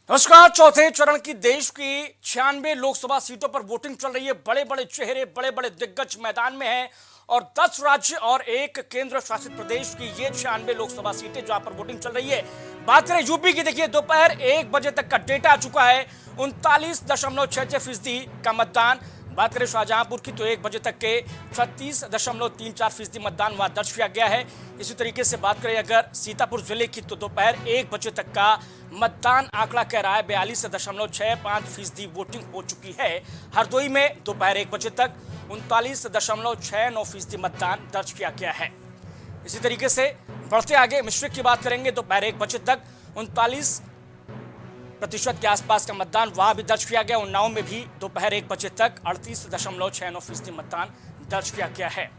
नमस्कार। चौथे चरण की देश की 96 लोकसभा सीटों पर वोटिंग चल रही है। बड़े बड़े चेहरे, बड़े बड़े दिग्गज मैदान में हैं और 10 राज्य और एक केंद्र शासित प्रदेश की ये 96 लोकसभा सीटें जहां पर वोटिंग चल रही है। बात करें यूपी की, देखिए दोपहर 1 बजे तक का डेटा आ चुका है। 39.66% का मतदान। बात करें शाहजहांपुर की तो 1 बजे तक के 36.34% मतदान वहां दर्ज किया गया है। इसी तरीके से बात करें अगर सीतापुर जिले की तो दोपहर 1 बजे तक का मतदान आंकड़ा कह रहा है 42.65% वोटिंग हो चुकी है। हरदोई में दोपहर 1 बजे तक 39.69% मतदान दर्ज किया गया है। इसी तरीके से बढ़ते आगे मिश्रिक की बात करेंगे, दोपहर 1 बजे तक 39% के आसपास का मतदान वहां भी दर्ज किया गया। उन्नाव में भी दोपहर 1 बजे तक 38.69% मतदान दर्ज किया गया है।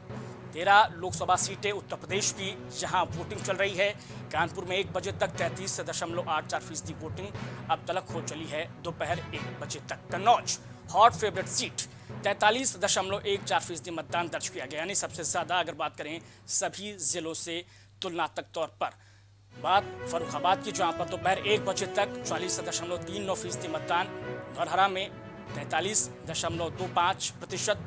13 लोकसभा सीटें उत्तर प्रदेश की जहां वोटिंग चल रही है। कानपुर में 1 बजे तक 33.84% वोटिंग अब तलक हो चली है दोपहर 1 बजे तक। कन्नौज हॉट फेवरेट सीट 43.14% मतदान दर्ज किया गया, यानी सबसे ज्यादा अगर बात करें सभी जिलों से तुलनात्मक तौर पर। बात फर्रुखाबाद की जहां पर दोपहर 1 बजे तक 44.39% मतदान, धौरहरा में 43.25%,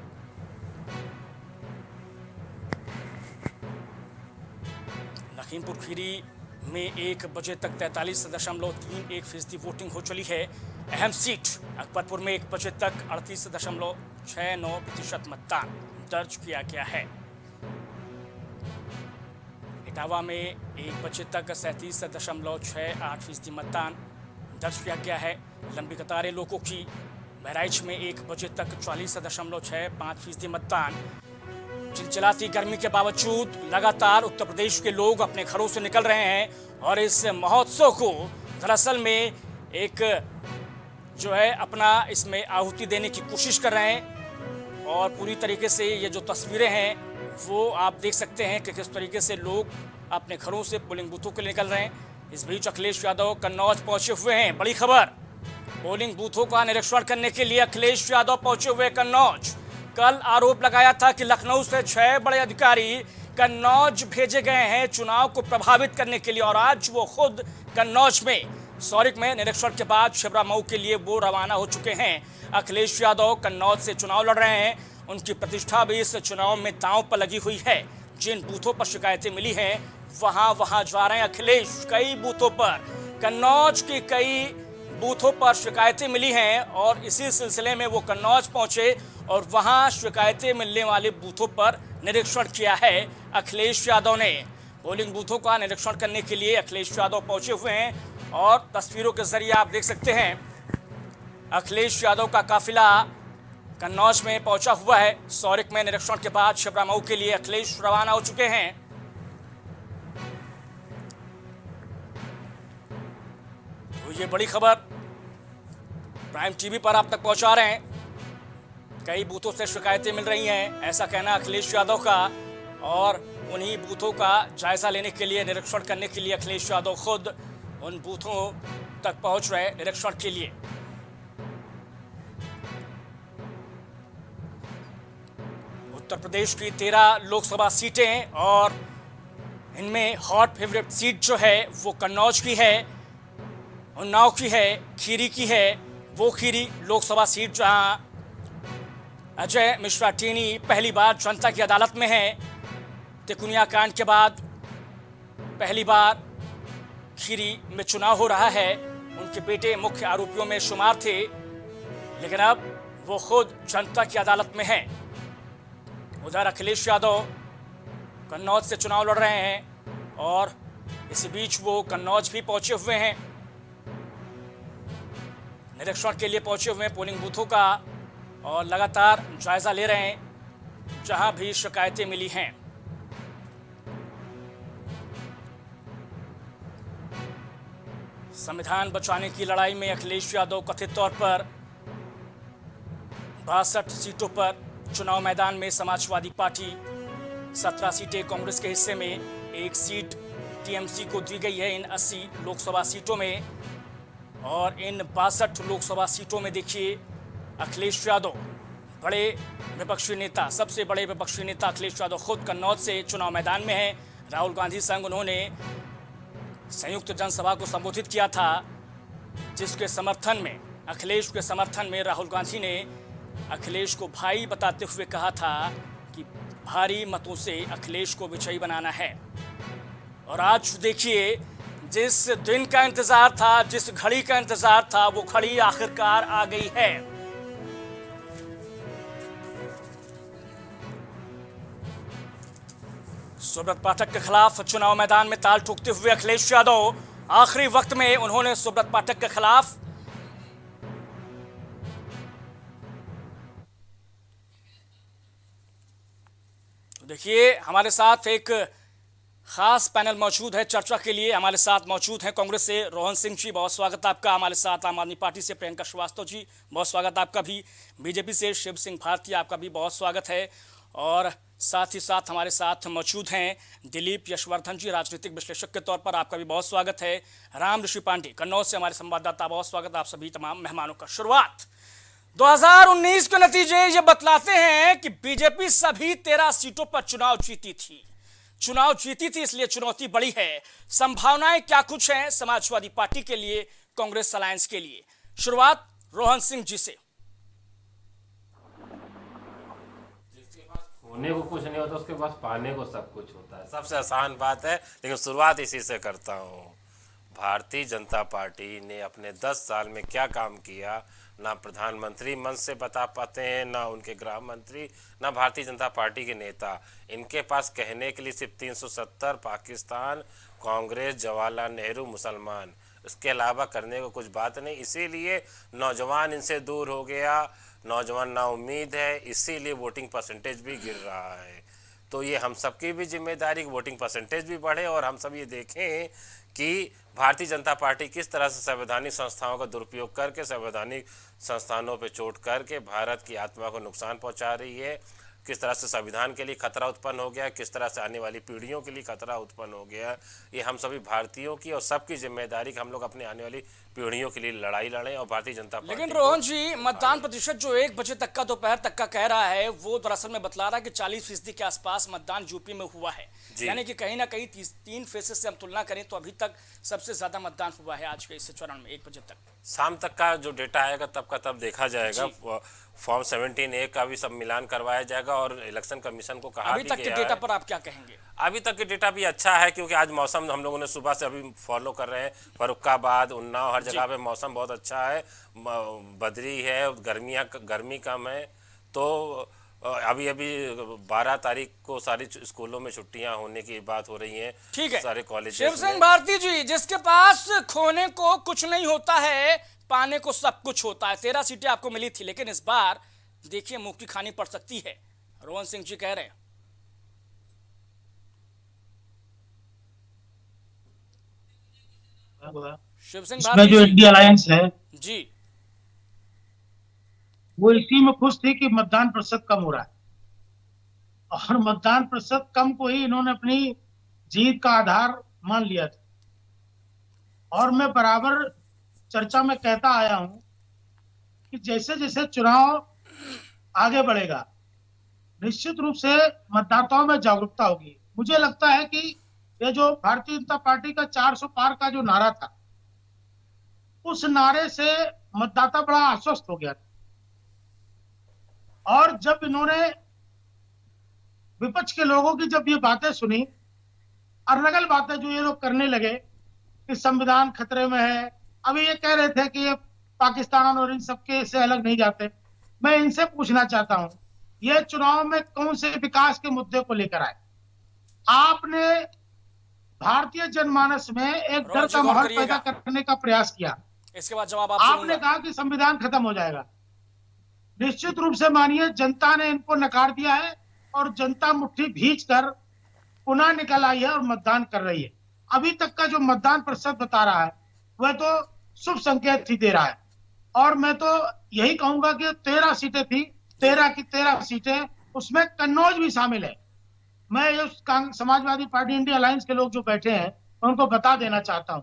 लखीमपुर खीरी में 1 बजे तक 43.31% वोटिंग हो चली है। अहम सीट अकबरपुर में 1 बजे तक 38.69% मतदान दर्ज किया गया है। इटावा में 1 बजे तक 37.68% मतदान दर्ज किया गया है। लंबी कतारें लोगों की। बहराइच में 1 बजे तक 44.65% मतदान। चिलचिलाती गर्मी के बावजूद लगातार उत्तर प्रदेश के लोग अपने घरों से निकल रहे हैं और इस महोत्सव को दरअसल में एक जो है अपना इसमें आहुति देने की कोशिश कर रहे हैं। और पूरी तरीके से ये जो तस्वीरें हैं वो आप देख सकते हैं कि किस तरीके से लोग अपने घरों से पोलिंग बूथों के लिए निकल रहे हैं। इस बीच अखिलेश यादव कन्नौज पहुंचे हुए हैं। बड़ी खबर, पोलिंग बूथों का निरीक्षण करने के लिए अखिलेश यादव पहुंचे हुए कन्नौज। कल आरोप लगाया था कि लखनऊ से 6 बड़े अधिकारी कन्नौज भेजे गए हैं चुनाव को प्रभावित करने के लिए, और आज वो खुद कन्नौज में सौरिक में निरीक्षण के बाद छिबरामऊ के लिए वो रवाना हो चुके हैं। अखिलेश यादव कन्नौज से चुनाव लड़ रहे हैं। उनकी प्रतिष्ठा भी इस चुनाव में दांव पर लगी हुई है। जिन बूथों पर शिकायतें मिली हैं वहां जा रहे हैं अखिलेश। कई बूथों पर, कन्नौज की कई बूथों पर शिकायतें मिली हैं और इसी सिलसिले में वो कन्नौज पहुंचे और वहां शिकायतें मिलने वाले बूथों पर निरीक्षण किया है अखिलेश यादव ने। पोलिंग बूथों का निरीक्षण करने के लिए अखिलेश यादव पहुंचे हुए हैं और तस्वीरों के जरिए आप देख सकते हैं अखिलेश यादव का काफिला कन्नौज में पहुंचा हुआ है। सौरिक में निरीक्षण के बाद छिबरामऊ के लिए अखिलेश रवाना हो चुके हैं। तो ये बड़ी खबर प्राइम टीवी पर आप तक पहुंचा रहे हैं। कई बूथों से शिकायतें मिल रही हैं, ऐसा कहना अखिलेश यादव का, और उन्हीं बूथों का जायजा लेने के लिए, निरीक्षण करने के लिए अखिलेश यादव खुद उन बूथों तक पहुंच रहे निरीक्षण के लिए। उत्तर प्रदेश की 13 लोकसभा सीटें और इनमें हॉट फेवरेट सीट जो है वो कन्नौज की है, उन्नाव की है, खीरी की है। वो खीरी लोकसभा सीट जहां अजय मिश्रा टेनी पहली बार जनता की अदालत में है। तिकुनिया कांड के बाद पहली बार खीरी में चुनाव हो रहा है। उनके बेटे मुख्य आरोपियों में शुमार थे, लेकिन अब वो खुद जनता की अदालत में है। उधर अखिलेश यादव कन्नौज से चुनाव लड़ रहे हैं और इसी बीच वो कन्नौज भी पहुंचे हुए हैं, निरीक्षण के लिए पहुंचे हुए हैं पोलिंग बूथों का और लगातार जायजा ले रहे हैं जहां भी शिकायतें मिली हैं। संविधान बचाने की लड़ाई में अखिलेश यादव कथित तौर पर 62 सीटों पर चुनाव मैदान में। समाजवादी पार्टी 17 सीटें कांग्रेस के हिस्से में, 1 सीट टीएमसी को दी गई है इन 80 लोकसभा सीटों में। और इन 62 लोकसभा सीटों में देखिए अखिलेश यादव बड़े विपक्षी नेता, सबसे बड़े विपक्षी नेता अखिलेश यादव खुद कन्नौज से चुनाव मैदान में हैं। राहुल गांधी संग उन्होंने संयुक्त जनसभा को संबोधित किया था जिसके समर्थन में, अखिलेश के समर्थन में राहुल गांधी ने अखिलेश को भाई बताते हुए कहा था कि भारी मतों से अखिलेश को विजयी बनाना है। और आज देखिए, जिस दिन का इंतजार था, जिस घड़ी का इंतजार था, वो घड़ी आखिरकार आ गई है। सुब्रत पाठक के खिलाफ चुनाव मैदान में ताल ठोकते हुए अखिलेश यादव, आखिरी वक्त में उन्होंने सुब्रत पाठक के खिलाफ देखिए, हमारे साथ एक खास पैनल मौजूद है चर्चा के लिए। हमारे साथ मौजूद हैं कांग्रेस से रोहन सिंह जी, बहुत स्वागत आपका। हमारे साथ आम आदमी पार्टी से प्रियंका श्रीवास्तव जी, बहुत स्वागत आपका भी। बीजेपी से शिव सिंह भारती, आपका भी बहुत स्वागत है। और साथ ही साथ हमारे साथ मौजूद हैं दिलीप यशवर्धन जी, राजनीतिक विश्लेषक के तौर पर, आपका भी बहुत स्वागत है। राम ऋषि पांडे कन्नौज से हमारे संवाददाता, बहुत स्वागत आप सभी तमाम मेहमानों का। शुरुआत 2019 के नतीजे ये बतलाते हैं कि बीजेपी सभी 13 सीटों पर चुनाव जीती थी, इसलिए चुनौती बड़ी है। संभावनाएं क्या कुछ हैं समाजवादी पार्टी के लिए, कांग्रेस अलायंस के लिए? शुरुआत रोहन सिंह जी से। होने को कुछ नहीं होता, उसके पास पाने को सब कुछ होता है। सबसे आसान बात है, लेकिन शुरुआत इसी से करता हूँ। भारतीय जनता पार्टी ने अपने 10 साल में क्या काम किया, ना प्रधानमंत्री मंच से बता पाते हैं, ना उनके गृह मंत्री, ना भारतीय जनता पार्टी के नेता। इनके पास कहने के लिए सिर्फ 370, पाकिस्तान, कांग्रेस, जवाहरलाल नेहरू, मुसलमान, इसके अलावा करने को कुछ बात नहीं। इसीलिए नौजवान इनसे दूर हो गया, नौजवान ना उम्मीद है, इसीलिए वोटिंग परसेंटेज भी गिर रहा है। तो ये हम सबकी भी जिम्मेदारी, वोटिंग परसेंटेज भी बढ़े और हम सब ये देखें कि भारतीय जनता पार्टी किस तरह से संवैधानिक संस्थाओं का दुरुपयोग करके, संवैधानिक संस्थानों पर चोट करके भारत की आत्मा को नुकसान पहुंचा रही है, किस तरह से संविधान के लिए खतरा उत्पन्न हो गया, किस तरह से आने वाली पीढ़ियों के लिए खतरा उत्पन्न हो गया। ये हम सभी भारतीयों की और सबकी जिम्मेदारी कि हम लोग अपने आने वाली पीढ़ियों के लिए लड़ाई लड़ें और भारतीय जनता पार्टी। लेकिन रोहन जी, मतदान प्रतिशत जो 1 बजे तक का, दोपहर तक का कह रहा है, वो दरअसल में बतला रहा है कि 40% के आसपास मतदान यूपी में हुआ है। यानी कि कहीं ना कहीं 3 फेजेस से हम तुलना करें तो अभी तक सबसे ज्यादा मतदान हुआ है आज के इस चरण में 1 बजे तक। शाम तक का जो डेटा आएगा तब का तब देखा जाएगा। फॉर्म 17A का भी सब मिलान करवाया जाएगा और इलेक्शन कमीशन को कहा अभी तक के डेटा पर आप क्या कहेंगे? अभी तक के डेटा भी अच्छा है, क्योंकि आज मौसम हम लोगों ने सुबह से अभी फॉलो कर रहे हैं, फर्रुखाबाद, उन्नाव, हर जगह पे मौसम बहुत अच्छा है, बदरी है, गर्मी कम है। तो अभी 12 तारीख को सारी स्कूलों में छुट्टियां होने की बात हो रही हैं। ठीक है, सारे कॉलेज। शिव सिंह भारती जी, जिसके पास खोने को कुछ नहीं होता है, पाने को सब कुछ होता है। 13 सीटें आपको मिली थी, लेकिन इस बार देखिए मुंह की खानी पड़ सकती है, रोहन सिंह जी कह रहे हैं। शिव सिंह इसमें जो इंडिया अलायंस है जी, वो इसी में खुश थी कि मतदान प्रतिशत कम हो रहा है, और मतदान प्रतिशत कम को ही इन्होंने अपनी जीत का आधार मान लिया था। और मैं बराबर चर्चा में कहता आया हूं कि जैसे जैसे चुनाव आगे बढ़ेगा, निश्चित रूप से मतदाताओं में जागरूकता होगी। मुझे लगता है कि ये जो भारतीय जनता पार्टी का 400 पार का जो नारा था, उस नारे से मतदाता बड़ा आश्वस्त हो गया था। और जब इन्होंने विपक्ष के लोगों की जब ये बातें सुनी, अरनगल बातें जो ये लोग करने लगे कि संविधान खतरे में है, अभी ये कह रहे थे कि ये पाकिस्तान और इन सबके से अलग नहीं जाते। मैं इनसे पूछना चाहता हूं, ये चुनाव में कौन से विकास के मुद्दे को लेकर आए? आपने भारतीय जनमानस में एक डर का माहौल पैदा करने का प्रयास किया। इसके बाद जवाब आपने कहा कि संविधान खत्म हो जाएगा। निश्चित रूप से मानिए, जनता ने इनको नकार दिया है और जनता मुट्ठी भींच कर पुनः निकल आई है और मतदान कर रही है। अभी तक का जो मतदान प्रतिशत बता रहा है वह तो शुभ संकेत ही दे रहा है। और मैं तो यही कहूंगा कि 13 सीटें थी, 13 की 13 सीटें, उसमें कन्नौज भी शामिल है। मैं ये समाजवादी पार्टी इंडिया अलायंस के लोग जो बैठे हैं उनको बता देना चाहता हूं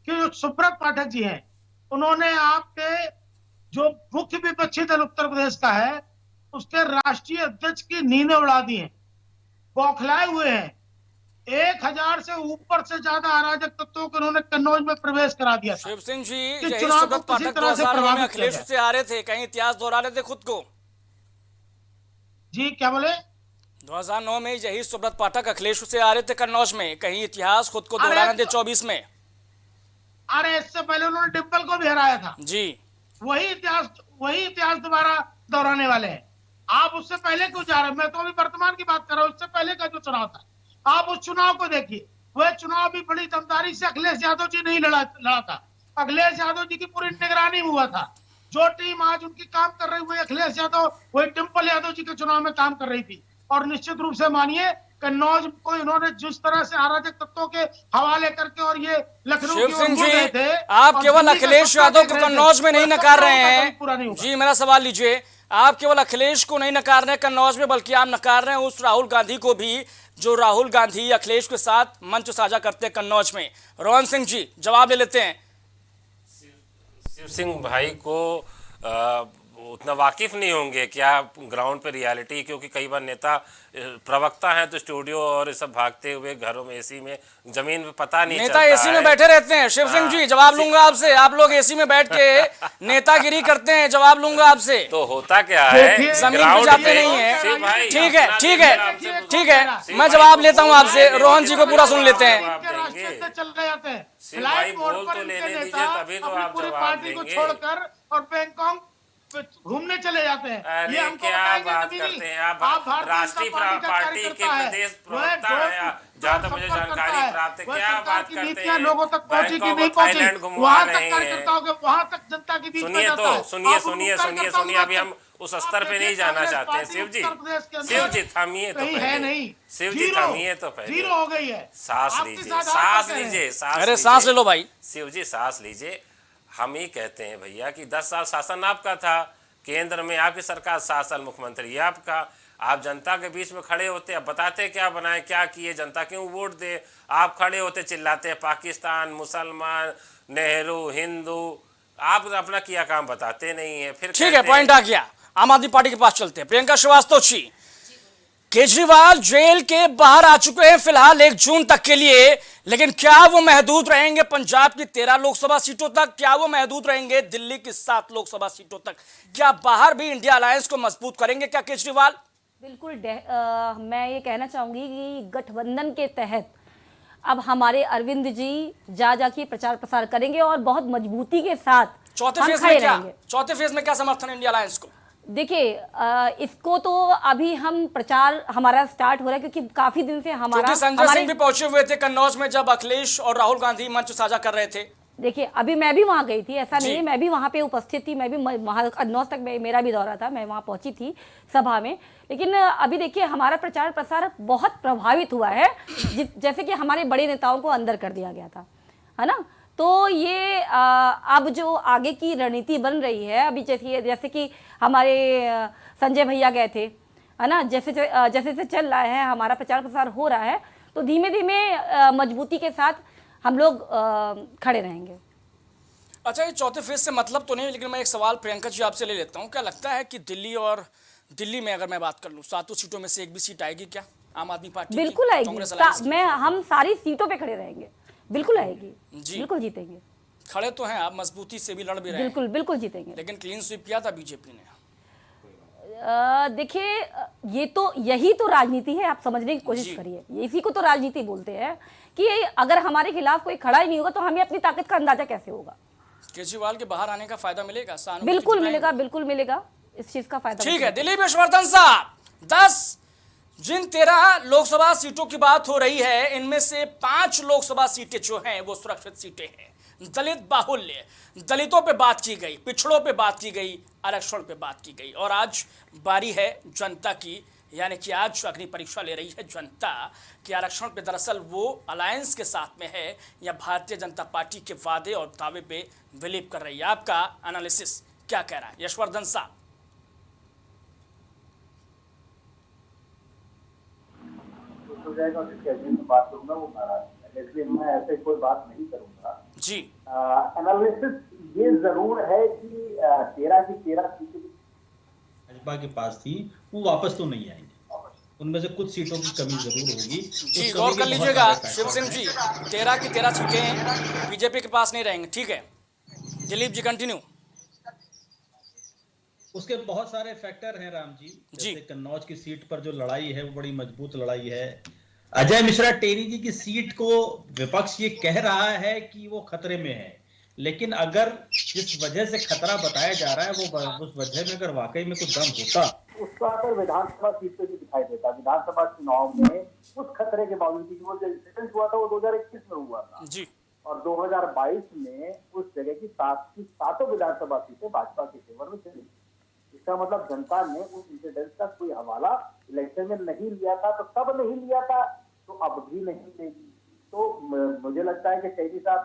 कि जो सुब्रत पाठक जी हैं, उन्होंने आपके जो मुख्य विपक्षी दल उत्तर प्रदेश का है, उसके राष्ट्रीय अध्यक्ष की नींदें उड़ा दी हैं, बौखलाए हुए हैं। 1000 से ऊपर से ज्यादा अराजक तत्वों को उन्होंने कन्नौज में प्रवेश करा दिया था। शिव सिंह जी, कि यही चुनाव को सुब्रत किसी पाठक तरह से 2009 में प्रभावित अखिलेश किया से आ रहे थे, कहीं इतिहास दोहरा रहे थे खुद को। जी क्या बोले? 2009 में यही सुब्रत पाठक अखिलेश से आ रहे थे कन्नौज में, कहीं इतिहास खुद को अरे दोहराना दे 24 में। अरे इससे पहले उन्होंने डिम्पल को भी हराया था। जी, वही इतिहास दोबारा दोहराने वाले हैं। आप उससे पहले क्यों जा रहे हैं? मैं तो अभी वर्तमान की बात कर रहा हूँ। उससे पहले का जो चुनाव था, आप उस चुनाव को देखिए। वह चुनाव भी बड़ी दमदारी से अखिलेश यादव जी नहीं लड़ा था। अखिलेश यादव जी की पूरी निगरानी में हुआ था। जो टीम आज उनकी काम कर रही हुई अखिलेश यादव, वही डिम्पल यादव जी के चुनाव में काम कर रही थी। और निश्चित रूप से मानिए कन्नौज को इन्होंने जिस तरह से अराजक तत्वों के हवाले करके और ये लखनऊ शिव की ओर सिंह मुड़ रहे जी, थे, आप और केवल दिल्ली का अखिलेश सपना यादव देख को रहे थे, कन्नौज में नहीं वो नकार सपना रहे उनका हैं। कभी पूरा नहीं हुआ। जी, मेरा सवाल लीजिए, आप केवल अखिलेश को नहीं नकार रहे हैं कन्नौज में, बल्कि आप नकार रहे हैं उस राहुल गांधी को भी, जो राहुल गांधी अखिलेश के साथ मंच साझा करते हैं कन्नौज में। रोहन सिंह जी, जवाब ले लेते हैं। शिव सिंह भाई को उतना वाकिफ नहीं होंगे क्या ग्राउंड पे रियलिटी, क्योंकि कई बार नेता प्रवक्ता हैं तो स्टूडियो और सब भागते हुए घरों में एसी में जमीन पे पता नहीं नेता चलता एसी में है। बैठे रहते हैं। शिव सिंह जी, जवाब लूंगा आपसे। आप लोग एसी में बैठ के नेतागिरी करते हैं, जवाब लूंगा आपसे। तो होता क्या है, जमीन पे ग्राउंड जाते पे नहीं है। शिव भाई ठीक है, अपना ठीक दिल है, आराम से ठीक है, शिव मैं भाई जवाब को लेता हूं बोल आपसे। लेने रोहन दीजिए, जी को पूरा सुन लेते हैं। जवाब इनके रास्ते देंगे। से चल रहे जाते हैं। शिव फ्लाइट भाई मोड बोल पर तो इनके लेने नेता दीजिए, तभी तो अपनी आप पूरी जवाब पार्टी को देंगे। छोड़कर और बैंकॉक घूमने चले जाते हैं। अरे ये हमको क्या बताएंगे बात कभी करते नहीं। हैं आप भारतीय राष्ट्रीय जनता पार्टी का पार्टी के कार्यकर्ता है। प्रदेश वह प्रवक्ता डोर है, टू जहाँ तक डोर मुझे सफर जानकारी करता है। प्राप्त है। वह क्या सरकार बात की करते नीतियां हैं, लोगों तक पहुंची कि बैंकॉक नहीं और थाईलैंड पहुंची, घुमा वहां रहे तक हैं। कार्यकर्ताओं के, वहां तक जनता के बीच में सुनिए जाता तो है। सुनिए आप सुनिए उन सुनिए कार्यकर्ताओं सुनिए, की अभी बात हम उस करें। स्तर आप पे देखिए नहीं जाना कांग्रेस चाहते हैं। पार्टी शिव जी, उत्तर प्रदेश के शिव अंदर जी थमिए तो कहीं है पहले, नहीं। शिव जी जीरो, थमिए तो पहले, जीरो हो गई है। सांस आपके लीजिए, साथ आप सांस क्या कह रहे हैं? लीजिए, सांस अरे लीजिए। सांस ले लो भाई। शिव जी सांस लीजिए। हम ही कहते हैं भैया कि 10 साल शासन आपका था, केंद्र में आपकी सरकार, 7 साल मुख्यमंत्री आपका। आप जनता के बीच में खड़े होते, अब बताते क्या बनाए, क्या किए, जनता क्यों वोट दे। आप खड़े होते चिल्लाते हैं पाकिस्तान, मुसलमान, नेहरू, हिंदू। आप अपना किया काम बताते नहीं है। फिर ठीक है, कहते पॉइंट आ गया। आम आदमी पार्टी के पास चलते हैं। प्रियंका श्रीवास्तव जी, केजरीवाल जेल के बाहर आ चुके हैं फिलहाल 1 जून तक के लिए, लेकिन क्या वो महदूद रहेंगे पंजाब की 13 लोकसभा सीटों तक? क्या वो महदूद रहेंगे दिल्ली की 7 लोकसभा सीटों तक? क्या बाहर भी इंडिया अलायंस को मजबूत करेंगे क्या केजरीवाल? बिल्कुल मैं ये कहना चाहूंगी कि गठबंधन के तहत अब हमारे अरविंद जी जा के प्रचार प्रसार करेंगे और बहुत मजबूती के साथ चौथे हम फेज खड़े में क्या, रहेंगे। चौथे फेज में क्या समर्थन है इंडिया अलायंस को? देखिए इसको तो अभी हम प्रचार हमारा स्टार्ट हो रहा है, क्योंकि काफी दिन से क्योंकि संजय सिंह भी पहुंचे हुए थे कन्नौज में जब अखिलेश और राहुल गांधी मंच साझा कर रहे थे। देखिए अभी मैं भी वहां गई थी, ऐसा जी। नहीं है, मैं भी वहां पे उपस्थित थी। मैं भी कन्नौज तक मेरा भी दौरा था, मैं वहां पहुंची थी सभा में। लेकिन अभी देखिए हमारा प्रचार प्रसार बहुत प्रभावित हुआ है, जैसे कि हमारे बड़े नेताओं को अंदर कर दिया गया था, है ना। तो ये अब जो आगे की रणनीति बन रही है, अभी जैसे कि हमारे संजय भैया गए थे, है ना, जैसे जैसे चल रहा है, हमारा प्रचार प्रसार हो रहा है, तो धीमे धीमे मजबूती के साथ हम लोग खड़े रहेंगे। अच्छा, ये चौथे फेज से मतलब तो नहीं, लेकिन मैं एक सवाल प्रियंका जी आपसे ले लेता हूँ। क्या लगता है कि दिल्ली में अगर मैं बात कर लूँ 7 सीटों में से एक भी सीट आएगी क्या आम आदमी पार्टी? बिल्कुल आएगी। हम सारी सीटों पे खड़े रहेंगे, बिल्कुल आएगी जी, बिल्कुल जीतेंगे। खड़े तो हैं आप, मजबूती से भी लड़ भी रहे हैं। बिल्कुल बिल्कुल जीतेंगे। लेकिन क्लीन स्वीप किया था बीजेपी ने। देखिए यही तो राजनीति है, आप समझने की कोशिश करिए। इसी को तो राजनीति बोलते हैं कि अगर हमारे खिलाफ कोई खड़ा ही नहीं होगा तो हमें अपनी ताकत का अंदाजा कैसे होगा। केजरीवाल के बाहर आने का फायदा मिलेगा? बिल्कुल मिलेगा, बिल्कुल मिलेगा, इस चीज का फायदा। ठीक है, दिलीप यशवर्धन साहब, जिन 13 लोकसभा सीटों की बात हो रही है, इनमें से 5 लोकसभा सीटें जो हैं वो सुरक्षित सीटें हैं। दलित बाहुल्य, दलितों पे बात की गई, पिछड़ों पे बात की गई, आरक्षण पे बात की गई, और आज बारी है जनता की, यानी कि आज अग्नि परीक्षा ले रही है जनता कि आरक्षण पे दरअसल वो अलायंस के साथ में है या भारतीय जनता पार्टी के वादे और दावे पे बिलीव कर रही है। आपका एनालिसिस क्या कह रहा है यशवर्धन साहब? हो जाएगा, बात करूंगा वो नाराज है, इसलिए मैं ऐसे कोई बात नहीं करूंगा जी। एनालिसिस ये जरूर है कि 13 की 13 सीटें भाजपा के पास थी वो वापस तो नहीं आएंगे। उनमें से कुछ सीटों की कमी जरूर होगी। जी, उस गौर कमी कर के बहुत लीजिएगा सारे शिव सिंह फैक्टर जी, हैं। 13 की 13 सीटें बीजेपी के पास नहीं रहेंगी, ठीक है। दिलीप जी कंटिन्यू। उसके बहुत सारे फैक्टर हैं राम जी। जी जैसे कन्नौज की सीट पर जो लड़ाई है वो बड़ी मजबूत लड़ाई है। अजय मिश्रा टेरी जी की सीट को विपक्ष ये कह रहा है कि वो खतरे में है, लेकिन अगर जिस वजह से खतरा बताया जा रहा है वो उस वजह में अगर वाकई में कुछ दम होता। उसका असर विधानसभा सीट पे भी दिखाई देता। विधानसभा चुनाव में उस खतरे के बावजूद, क्योंकि वो जो इंसिडेंट हुआ था वो 2021 में हुआ था जी और 2022 में उस जगह की सातों विधानसभा सीटें भाजपा के फेवर में चली। इसका मतलब जनता ने उस इंसिडेंट का कोई हवाला इलेक्शन में नहीं लिया था, तो तब नहीं लिया था तो अब भी नहीं लेगी। तो मुझे लगता है कि टेरी साहब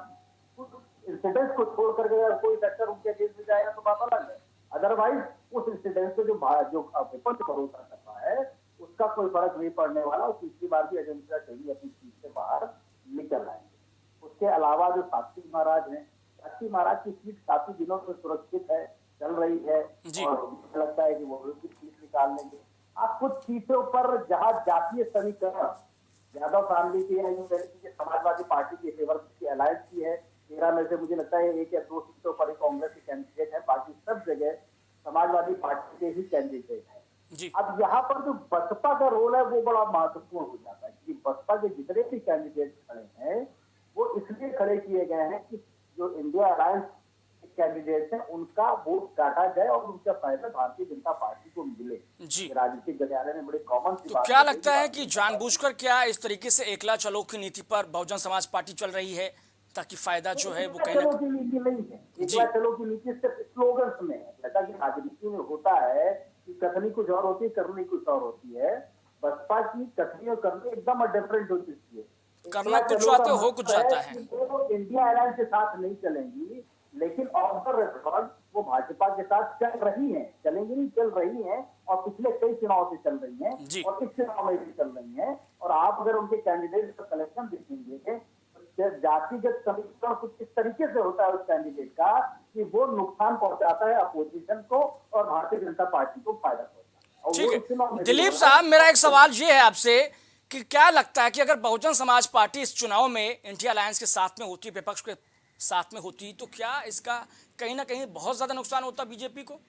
उस इंसिडेंट को छोड़ करके अगर कोई फैक्टर उनके अगेंस्ट में जाएगा तो बात अलग है। अदरवाइज उस इंसिडेंट से जो विपक्ष भरोसा कर रहा है उसका कोई फर्क नहीं पड़ने वाला। और तीसरी बार भी अजय मिश्रा टेरी अपनी सीट से बाहर निकल आएंगे। उसके अलावा जो साक्षी महाराज हैं, साक्षी महाराज की सीट काफी दिनों से सुरक्षित है, चल रही है जी। और मुझे लगता है कि वो भी सीट निकाल लेंगे। आप कुछ सीटों पर जहां जातीय समीकरण यादव फैमिली की है, समाजवादी पार्टी के फेवर की अलायंस की है, 13 में से मुझे लगता है 1 या 2 सीटों पर ही कांग्रेस के कैंडिडेट है, बाकी सब जगह समाजवादी पार्टी के ही कैंडिडेट है। जी अब यहाँ पर जो बसपा का रोल है वो बड़ा महत्वपूर्ण हो जाता है, क्योंकि बसपा के जितने भी कैंडिडेट खड़े हैं वो इसलिए खड़े किए गए हैं कि जो इंडिया अलायंस कैंडिडेट हैं उनका वोट काटा जाए और उनका फायदा भारतीय जनता पार्टी को मिले। जी। राजनीतिक गलियारे में बड़े कॉमन सी तो बात क्या है लगता है कि जानबूझकर क्या इस तरीके से एकला चलो की नीति पर बहुजन समाज पार्टी चल रही है, ताकि फायदा जो है वो कहीं चलो ना की नीति नहीं है। जी। एकला चलो की नीति सिर्फ स्लोगन्स में है। जैसा कि राजनीति में होता है कि कथनी कुछ और होती है, करनी कुछ और होती है। बसपा की कथनी और करनी एकदम डिफरेंट हो चुकी है। करना एकला कुछ चलो आता का है, हो कुछ मतलब जाता है। कि वो इंडिया अलायंस के साथ नहीं चलेंगी, लेकिन ऑफ द रिकॉर्ड वो भाजपा के साथ चल रही हैं, चलेंगी नहीं, चल रही हैं और पिछले कई चुनाव से चल रही जी। हैं और इस चुनाव में भी चल रही हैं। और आप अगर उनके कैंडिडेट का कलेक्शन देखेंगे तो जातिगत समीकरण कुछ इस तरीके से होता है उस कैंडिडेट का कि वो नुकसान पहुंचाता है अपोजिशन को और भारतीय जनता पार्टी को फायदा पहुंचाता है। और ठीक वो इस चुनाव है। में दिलीप भी साहब, मेरा एक सवाल ये है आपसे कि क्या लगता है कि अगर बहुजन समाज पार्टी इस चुनाव में इंडिया अलायंस के साथ में होती, विपक्ष के साथ में होती, तो क्या इसका कहीं ना कहीं बहुत ज्यादा नुकसान होता बीजेपी को?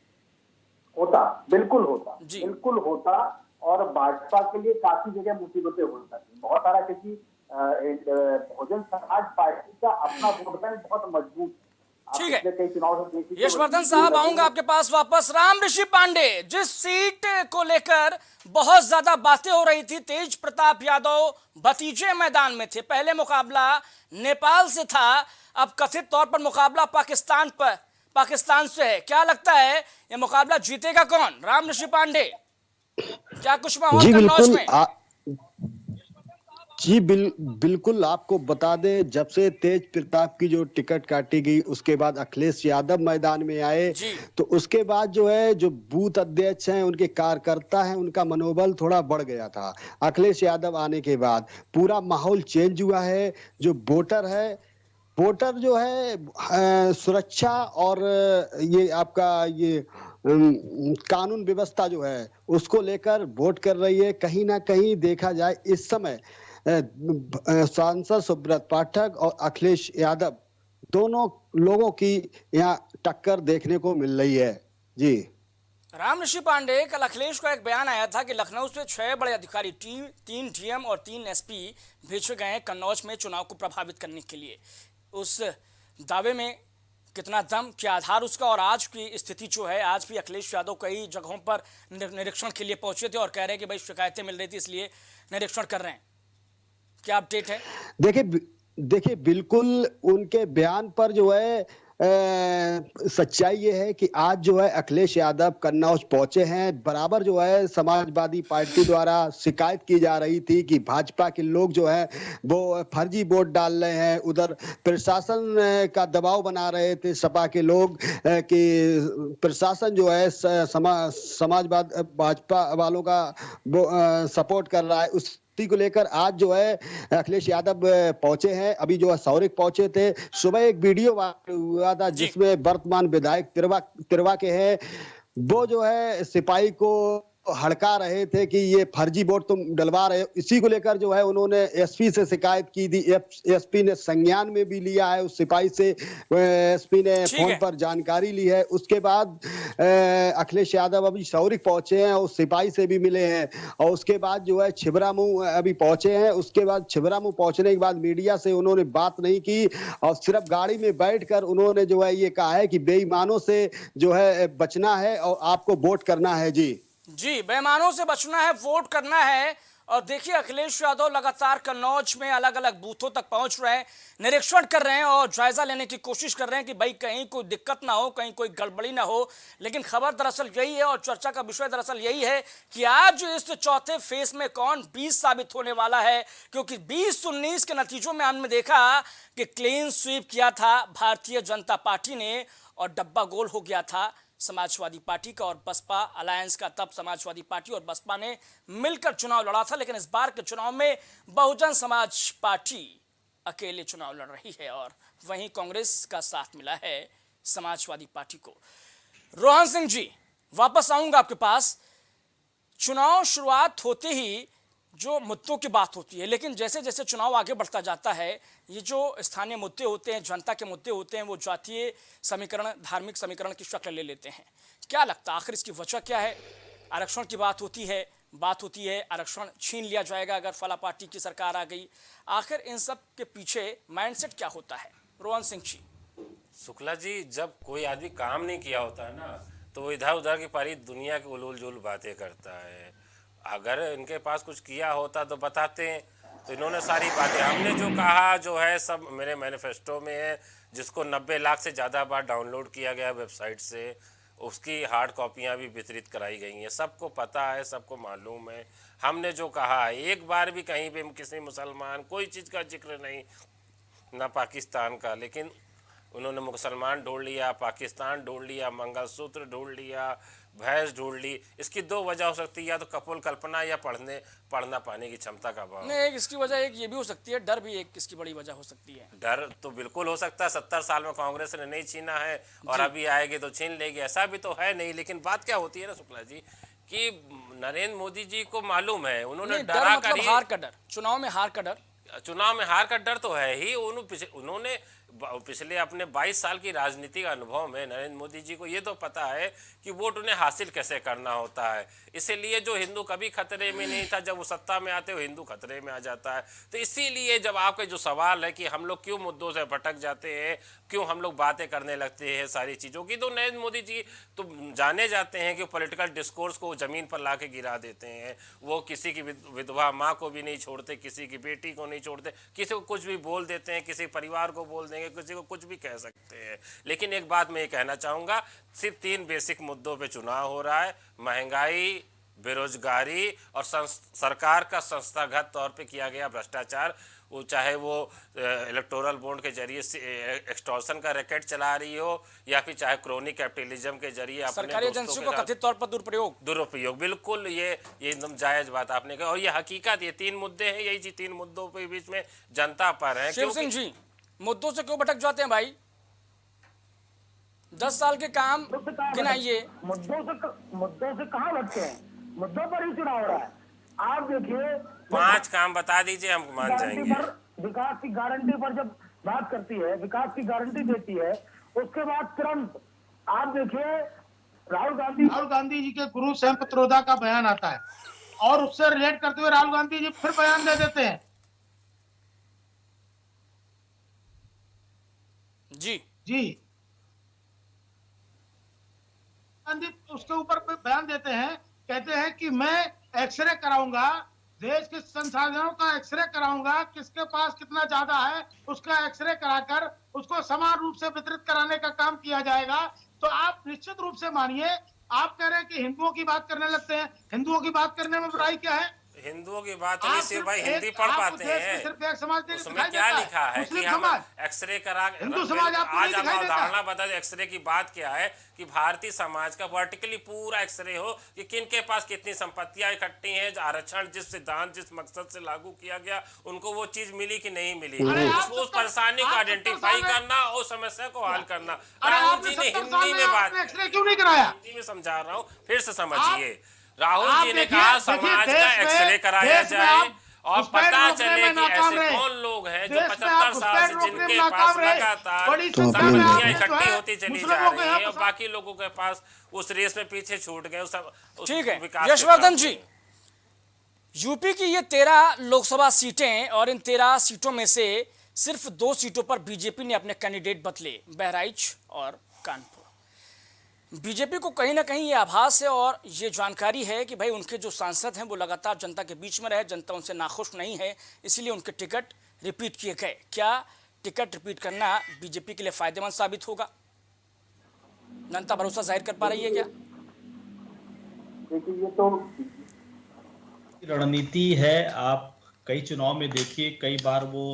होता, बिल्कुल होता, जी। बिल्कुल होता। और भाजपा के लिए काफी जगह मुसीबतें हो सकती, बहुत सारा, क्योंकि बहुजन समाज पार्टी का अपना वोट बैंक बहुत मजबूत है। आप ठीक है। पिछले कई चुनाव से देखिए, यशवर्धन साहब, आऊंगा आपके पास वापस। राम ऋषि पांडे, जिस सीट को लेकर बहुत ज्यादा बातें हो रही थी, तेज प्रताप यादव भतीजे मैदान में थे, पहले मुकाबला नेपाल से था, अब कथित तौर पर मुकाबला पाकिस्तान से है। क्या लगता है ये मुकाबला जीतेगा कौन? राम ऋषि पांडे, क्या कुछ माहौल जी कन्नौज बिल्कुल में? बिल्कुल आपको बता दें, जब से तेज प्रताप की जो टिकट काटी गई उसके बाद अखिलेश यादव मैदान में आए, जी। तो उसके बाद जो है जो बूथ अध्यक्ष हैं, उनके कार्यकर्ता हैं, उनका मनोबल थोड़ा बढ़ गया था। अखिलेश यादव आने के बाद पूरा माहौल चेंज हुआ है। जो वोटर जो है सुरक्षा और ये आपका ये कानून व्यवस्था जो है उसको लेकर वोट कर रही है। कहीं ना कहीं देखा जाए इस समय सांसद सुब्रत पाठक और अखिलेश यादव दोनों लोगों की यहाँ टक्कर देखने को मिल रही है। जी राम ऋषि पांडे, कल अखिलेश का एक बयान आया था कि लखनऊ से 6 बड़े अधिकारी, 3 डीएम और 3 एसपी भेजे गए हैं कन्नौज में चुनाव को प्रभावित करने के लिए। उस दावे में कितना दम, क्या आधार उसका? और आज की स्थिति जो है, आज भी अखिलेश यादव कई जगहों पर निरीक्षण के लिए पहुंचे थे और कह रहे हैं कि भाई शिकायतें मिल रही थी इसलिए निरीक्षण कर रहे हैं। क्या अपडेट है? देखिए बिल्कुल उनके बयान पर जो है सच्चाई ये है कि आज जो है अखिलेश यादव कन्नौज पहुंचे हैं। बराबर जो है समाजवादी पार्टी द्वारा शिकायत की जा रही थी कि भाजपा के लोग जो है वो फर्जी वोट डाल रहे हैं। उधर प्रशासन का दबाव बना रहे थे सपा के लोग कि प्रशासन जो है समाजवाद भाजपा वालों का सपोर्ट कर रहा है। उस को लेकर आज जो है अखिलेश यादव पहुंचे हैं। अभी जो है सौरिक पहुंचे थे। सुबह एक वीडियो वायरल हुआ था जिसमें वर्तमान विधायक तिरवा के हैं, वो जो है सिपाही को हड़का रहे थे कि ये फर्जी वोट तुम डलवा रहे हो, इसी को लेकर जो है उन्होंने एसपी से शिकायत की थी। एसपी ने संज्ञान में भी लिया है, उस सिपाही से एसपी ने ठीक फोन है। पर जानकारी ली है। उसके बाद अखिलेश यादव अभी सौरिक पहुंचे हैं, उस सिपाही से भी मिले हैं, और उसके बाद जो है छिबरामऊ अभी पहुंचे हैं। उसके बाद छिबरामऊ पहुंचने के बाद मीडिया से उन्होंने बात नहीं की, और सिर्फ गाड़ी में बैठकर उन्होंने जो है ये कहा है कि बेईमानों से जो है बचना है और आपको वोट करना है। जी, बेईमानों से बचना है, वोट करना है। और देखिए अखिलेश यादव लगातार कन्नौज में अलग अलग बूथों तक पहुंच रहे हैं, निरीक्षण कर रहे हैं और जायजा लेने की कोशिश कर रहे हैं कि भाई कहीं कोई दिक्कत ना हो, कहीं कोई गड़बड़ी ना हो। लेकिन खबर दरअसल यही है और चर्चा का विषय दरअसल यही है कि आज इस चौथे फेज में कौन 20 साबित होने वाला है, क्योंकि 20-19 के नतीजों में हमने देखा कि क्लीन स्वीप किया था भारतीय जनता पार्टी ने और डब्बा गोल हो गया था समाजवादी पार्टी का और बसपा अलायंस का। तब समाजवादी पार्टी और बसपा ने मिलकर चुनाव लड़ा था, लेकिन इस बार के चुनाव में बहुजन समाज पार्टी अकेले चुनाव लड़ रही है और वहीं कांग्रेस का साथ मिला है समाजवादी पार्टी को। रोहन सिंह जी, वापस आऊंगा आपके पास। चुनाव शुरुआत होते ही जो मुद्दों की बात होती है, लेकिन जैसे जैसे चुनाव आगे बढ़ता जाता है, ये जो स्थानीय मुद्दे होते हैं, जनता के मुद्दे होते हैं, वो जातीय समीकरण, धार्मिक समीकरण की शक्ल ले लेते हैं। क्या लगता है आखिर इसकी वजह क्या है? आरक्षण की बात होती है आरक्षण छीन लिया जाएगा अगर फला पार्टी की सरकार आ गई। आखिर इन सब के पीछे माइंडसेट क्या होता है? रोहन सिंह जी। शुक्ला जी, जब कोई आदमी काम नहीं किया होता है ना, तो वो इधर उधर की सारी दुनिया की उलूल जुल बातें करता है। अगर इनके पास कुछ किया होता तो बताते हैं। तो इन्होंने सारी बातें, हमने जो कहा जो है सब मेरे मैनिफेस्टो में है, जिसको 90 लाख से ज़्यादा बार डाउनलोड किया गया वेबसाइट से, उसकी हार्ड कॉपियां भी वितरित कराई गई हैं। सबको पता है, सबको मालूम है। हमने जो कहा है, एक बार भी कहीं पे किसी मुसलमान कोई चीज़ का जिक्र नहीं, ना पाकिस्तान का, लेकिन उन्होंने मुसलमान ढूंढ लिया, पाकिस्तान ढूंढ लिया, मंगलसूत्र ढूंढ लिया, भैंस ढूंढ ली। इसकी दो वजह हो सकती है, या तो कपोल कल्पना या पढ़ना पाने की क्षमता का अभाव। नहीं, एक इसकी वजह एक ये भी हो सकती है, डर भी एक इसकी बड़ी वजह हो सकती है। डर तो बिल्कुल हो सकता है, 70 साल में कांग्रेस ने नहीं छीना है और अभी आएगी तो छीन लेगी, ऐसा भी तो है नहीं। लेकिन बात क्या होती है ना शुक्ला जी, कि नरेंद्र मोदी जी को मालूम है, उन्होंने डरा कर ही, हार का डर, चुनाव में हार का डर, चुनाव में हार का डर तो है ही। उन्होंने पिछले अपने 22 साल की राजनीतिक अनुभव में नरेंद्र मोदी जी को ये तो पता है कि वोट उन्हें हासिल कैसे करना होता है। इसीलिए जो हिंदू कभी खतरे में नहीं था, जब वो सत्ता में आते हो हिंदू खतरे में आ जाता है। तो इसीलिए जब आपका जो सवाल है कि हम लोग क्यों मुद्दों से भटक जाते हैं, क्यों हम लोग बातें करने लगते हैं सारी चीज़ों की, तो नरेंद्र मोदी जी तो जाने जाते हैं कि पॉलिटिकल डिस्कोर्स को ज़मीन पर ला के गिरा देते हैं। वो किसी की विधवा माँ को भी नहीं छोड़ते, किसी की बेटी को नहीं छोड़ते, किसी को कुछ भी बोल देते हैं, किसी परिवार को बोल देंगे, किसी को कुछ भी कह सकते हैं। लेकिन एक बात मैं ये कहना चाहूँगा, सिर्फ 3 बेसिक मुद्दों पे चुनाव हो रहा है: महंगाई, बेरोजगारी और सरकार का संस्थागत तौर पे किया गया भ्रष्टाचार। वो चाहे वो इलेक्टोरल बॉन्ड के जरिए एक्सटॉर्शन का रैकेट चला रही हो, या फिर चाहे क्रोनिक कैपिटलिज्म के जरिए सरकारी एजेंसियों का कथित तौर पर दुरुपयोग। बिल्कुल ये एकदम जायज बात आपने कहा, और ये हकीकत, ये 3 मुद्दे हैं, यही 3 मुद्दों के बीच में जनता पर है। शिव सिंह जी, मुद्दों से क्यों भटक जाते हैं भाई? 10 साल के काम गिनाइए। मुद्दों से कहाँ भटके हैं? मुद्दों पर ही चुनाव हो रहा है। आप देखिए, 5 काम बता दीजिए, हम मान जाएंगे। विकास की गारंटी पर जब बात करती है, विकास की गारंटी देती है, उसके बाद तुरंत आप देखिए राहुल गांधी जी के गुरु सैम पित्रोदा का बयान आता है और उससे रिलेट करते हुए राहुल गांधी जी फिर बयान दे देते हैं। जी उसके ऊपर बयान देते हैं, कहते हैं कि मैं एक्सरे कराऊंगा, देश के संसाधनों का एक्सरे कराऊंगा, किसके पास कितना ज्यादा है उसका एक्सरे कराकर उसको समान रूप से वितरित कराने का काम किया जाएगा। तो आप निश्चित रूप से मानिए, आप कह रहे हैं कि हिंदुओं की बात करने लगते हैं। हिंदुओं की बात करने में बुराई क्या है? हिंदुओं की बात सिर्फ भाई हिंदी पढ़ पाते हैं, सिर्फ एक समाज उसमें क्या लिखा है कि हम एक्सरे करा, हिंदू समाज आपको आज आप धारणा बता दो एक्सरे की बात क्या है, कि भारतीय समाज का वर्टिकली पूरा एक्सरे हो कि किन के पास कितनी संपत्तियां इकट्ठी हैं, आरक्षण जिस सिद्धांत जिस मकसद से लागू किया गया उनको वो चीज मिली कि नहीं मिली, उस परेशानी को आइडेंटिफाई करना और समस्या को हल करना। राहुल जी ने हिंदी में बात, एक्सरे क्यों नहीं कराया? हिंदी में समझा रहा हूँ, फिर से समझिए। राहुल आप जी ने देखिए, कहा देखिए, समाज देश का में- एक्सरे कराया देश में जाए आप और घुसपैठ पता रोकने चले में कि नाकाम ऐसे रहे। कौन लोग हैं जो देश में 75 आप साल से घुसपैठ रोकने जिनके में पास नाकाम रहे। लगातार बड़ी तो संख्या अपने में मुद्दे आपने जो इकट्ठी है होती चली जा मुस्लिमों को रही यहाँ है और पर बाकी लोगों के पास उस रेस में पीछे छूट गए उस ठीक है विकास के यशवर्धन क्रम जी, में। यूपी की ये 13 लोकसभा सीटें और इन 13 सीटों में से सिर्फ 2 सीटों पर बीजेपी ने अपने कैंडिडेट बदले, बहराइच और कानपुर। बीजेपी को कहीं ना कहीं ये आभास है और ये जानकारी है कि भाई उनके जो सांसद हैं वो लगातार जनता के बीच में रहे, जनता उनसे नाखुश नहीं है, इसीलिए उनके टिकट रिपीट किए गए। क्या टिकट रिपीट करना बीजेपी के लिए फायदेमंद साबित होगा? जनता भरोसा जाहिर कर पा रही है क्या? देखिए, ये तो रणनीति है। आप कई चुनाव में देखिए, कई बार वो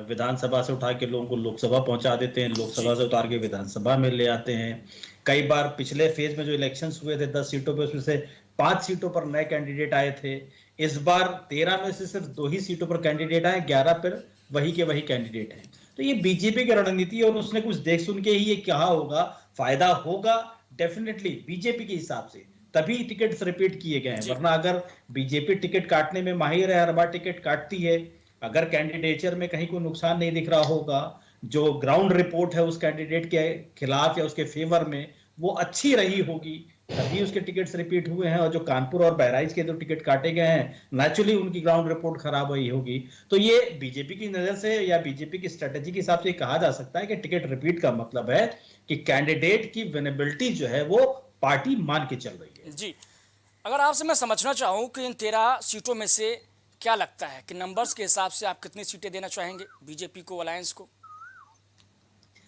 विधानसभा से उठा के लोगों को लोकसभा पहुंचा देते हैं, लोकसभा से उतार के विधानसभा में ले आते हैं। कई बार पिछले फेज में जो इलेक्शंस हुए थे 10 सीटों पे, उसमें से 5 सीटों पर नए कैंडिडेट आए थे। इस बार 13 में से सिर्फ 2 ही सीटों पर कैंडिडेट आए, 11 पर वही के वही कैंडिडेट हैं। तो ये बीजेपी की रणनीति और उसने कुछ देख सुन के ही ये कहा होगा, फायदा होगा डेफिनेटली बीजेपी के हिसाब से, तभी टिकट्स रिपीट किए गए हैं। वरना अगर बीजेपी टिकट काटने में माहिर है, हर बार टिकट काटती है, अगर कैंडिडेचर में कहीं कोई नुकसान नहीं दिख रहा होगा, जो ग्राउंड रिपोर्ट है उस कैंडिडेट के खिलाफ या उसके फेवर में वो अच्छी रही होगी, तभी उसके टिकट्स रिपीट हुए हैं। और जो कानपुर और बहराइच के जो टिकट काटे गए हैं, नेचुरली उनकी ग्राउंड रिपोर्ट खराब हुई होगी। तो ये बीजेपी की नजर से या बीजेपी की स्ट्रेटेजी के हिसाब से कहा जा सकता है कि टिकट रिपीट का मतलब है कि कैंडिडेट की विनेबिलिटी जो है वो पार्टी मान के चल रही है। जी, अगर आपसे मैं समझना चाहूं कि इन 13 सीटों में से क्या लगता है कि नंबर्स के हिसाब से आप कितनी सीटें देना चाहेंगे बीजेपी को, अलायंस को?